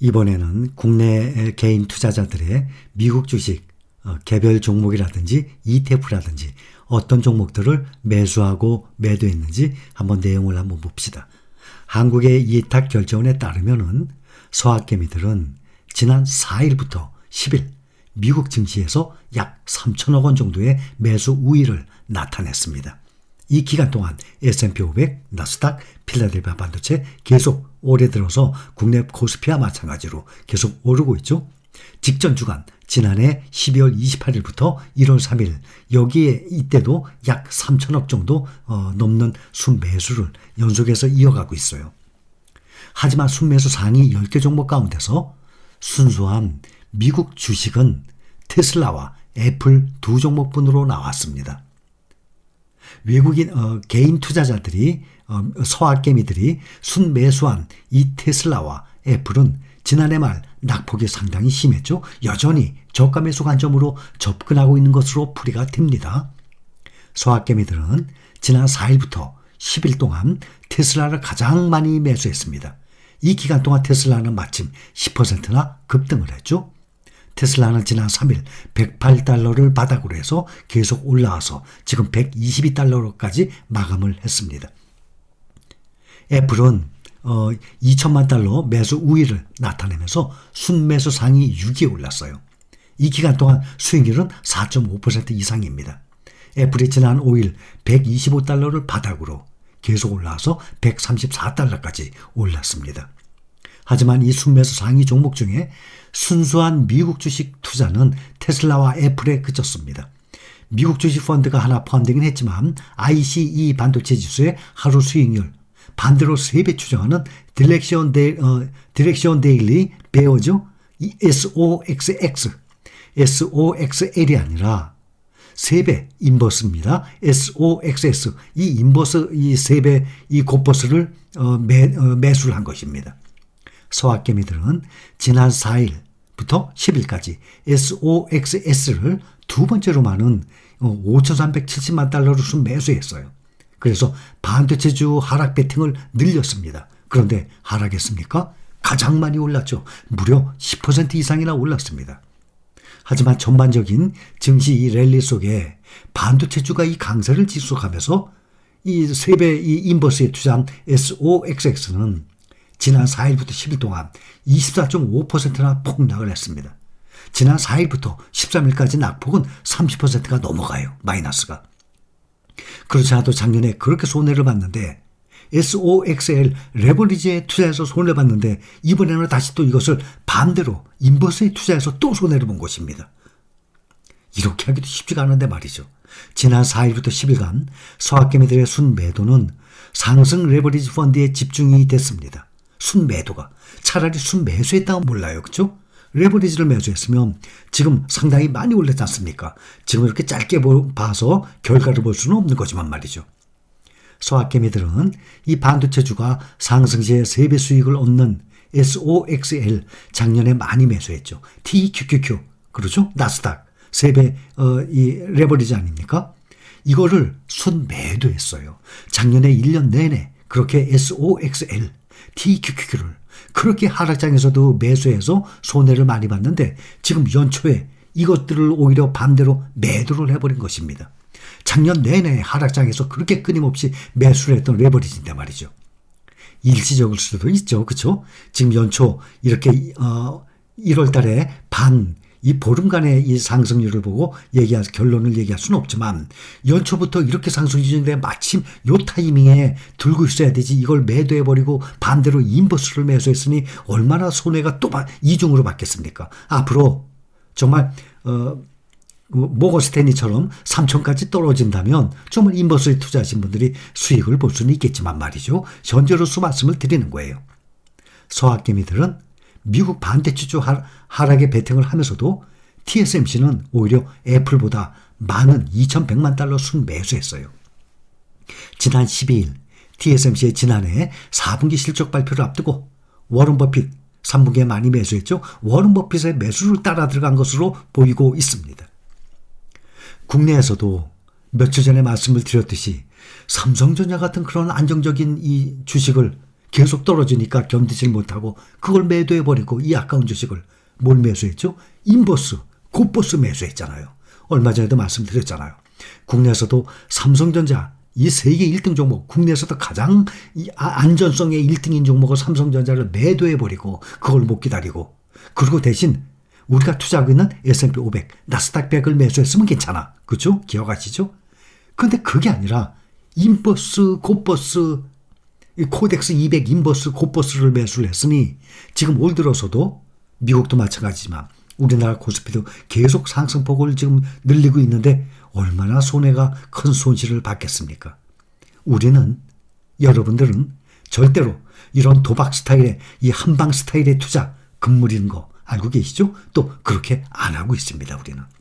이번에는 국내 개인 투자자들의 미국 주식 개별 종목이라든지 ETF라든지 어떤 종목들을 매수하고 매도했는지 한번 내용을 한번 봅시다. 한국의 이탁결제원에 따르면은 서학개미들은 지난 4일부터 10일 미국 증시에서 약 3천억 원 정도의 매수 우위를 나타냈습니다. 이 기간 동안 S&P 500, 나스닥, 필라델피아 반도체 계속 올해 들어서 국내 코스피와 마찬가지로 계속 오르고 있죠. 직전 주간 지난해 12월 28일부터 1월 3일 여기에 이때도 약 3천억 정도 넘는 순매수를 연속해서 이어가고 있어요. 하지만 순매수 상위 10개 종목 가운데서 순수한 미국 주식은 테슬라와 애플 두 종목분으로 나왔습니다. 외국인 개인 투자자들이 서학개미들이 순매수한 이 테슬라와 애플은 지난해 말 낙폭이 상당히 심했죠. 여전히 저가 매수 관점으로 접근하고 있는 것으로 풀이가 됩니다. 서학개미들은 지난 4일부터 10일 동안 테슬라를 가장 많이 매수했습니다. 이 기간 동안 테슬라는 마침 10%나 급등을 했죠. 테슬라는 지난 3일 108달러를 바닥으로 해서 계속 올라와서 지금 122달러까지 마감을 했습니다. 애플은 2천만 달러 매수 우위를 나타내면서 순매수 상위 6위에 올랐어요. 이 기간 동안 수익률은 4.5% 이상입니다. 애플이 지난 5일 125달러를 바닥으로 계속 올라와서 134달러까지 올랐습니다. 하지만 이 순매수 상위 종목 중에 순수한 미국 주식 투자는 테슬라와 애플에 그쳤습니다. 미국 주식 펀드가 하나 포함되긴 했지만 ICE 반도체 지수의 하루 수익률 반대로 3배 추정하는 디렉션 데일리 베어죠. SOXL이 아니라 3배 인버스입니다. SOXS 이 인버스 이 3배 이 곱버스를 매수를 한 것입니다. 서학개미들은 지난 4일부터 10일까지 SOXS를 두 번째로 많은 5,370만 달러로 순매수했어요. 그래서 반도체주 하락 배팅을 늘렸습니다. 그런데 하락했습니까? 가장 많이 올랐죠. 무려 10% 이상이나 올랐습니다. 하지만 전반적인 증시 랠리 속에 반도체주가 이 강세를 지속하면서 이 3배 이 인버스에 투자한 SOXX는 지난 4일부터 10일 동안 24.5%나 폭락을 했습니다. 지난 4일부터 13일까지 낙폭은 30%가 넘어가요. 마이너스가. 그렇지 않아도 작년에 그렇게 손해를 봤는데 SOXL 레버리지에 투자해서 손해를 봤는데 이번에는 다시 또 이것을 반대로 인버스에 투자해서 또 손해를 본 것입니다. 이렇게 하기도 쉽지가 않은데 말이죠. 지난 4일부터 10일간 서학개미들의 순매도는 상승 레버리지 펀드에 집중이 됐습니다. 순매도가 차라리 순매수했다면 몰라요. 그렇죠? 레버리지를 매수했으면 지금 상당히 많이 올랐지 않습니까? 지금 이렇게 짧게 봐서 결과를 볼 수는 없는 거지만 말이죠. 서학개미들은 이 반도체주가 상승시에 3배 수익을 얻는 SOXL 작년에 많이 매수했죠. TQQQ 그렇죠? 나스닥 3배 이 레버리지 아닙니까? 이거를 순매도했어요. 작년에 1년 내내 그렇게 SOXL, TQQQ를 그렇게 하락장에서도 매수해서 손해를 많이 봤는데 지금 연초에 이것들을 오히려 반대로 매도를 해버린 것입니다. 작년 내내 하락장에서 그렇게 끊임없이 매수를 했던 레버리지인데 말이죠. 일시적일 수도 있죠. 그렇죠? 지금 연초 이렇게 1월 달에 이 보름간의 이 상승률을 보고 결론을 얘기할 수는 없지만 연초부터 이렇게 상승이 진행돼 마침 요 타이밍에 들고 있어야 되지 이걸 매도해버리고 반대로 인버스를 매수했으니 얼마나 손해가 또 이중으로 받겠습니까? 앞으로 정말 모건 스탠리처럼 3천까지 떨어진다면 정말 인버스에 투자하신 분들이 수익을 볼 수는 있겠지만 말이죠. 현재로서 말씀을 드리는 거예요. 서학개미들은 미국 반도체주 하락에 베팅을 하면서도 TSMC는 오히려 애플보다 많은 2,100만 달러 순매수했어요. 지난 12일 TSMC의 지난해 4분기 실적 발표를 앞두고 워런 버핏 3분기에 많이 매수했죠. 워런 버핏의 매수를 따라 들어간 것으로 보이고 있습니다. 국내에서도 며칠 전에 말씀을 드렸듯이 삼성전자 같은 그런 안정적인 이 주식을 계속 떨어지니까 견디질 못하고 그걸 매도해버리고 이 아까운 주식을 뭘 매수했죠? 인버스, 곧버스 매수했잖아요. 얼마 전에도 말씀드렸잖아요. 국내에서도 삼성전자 이 세계 1등 종목, 국내에서도 가장 안전성의 1등인 종목을 삼성전자를 매도해버리고 그걸 못 기다리고 그리고 대신 우리가 투자하고 있는 S&P 500, 나스닥 100을 매수했으면 괜찮아. 그렇죠? 기억하시죠? 근데 그게 아니라 인버스, 곧버스, 코덱스 200 인버스, 곧버스를 매수를 했으니 지금 올 들어서도 미국도 마찬가지지만 우리나라 코스피도 계속 상승폭을 지금 늘리고 있는데 얼마나 손해가 큰 손실을 받겠습니까? 우리는, 여러분들은 절대로 이런 도박 스타일의 이 한방 스타일의 투자 금물이는 거 알고 계시죠? 또 그렇게 안 하고 있습니다, 우리는.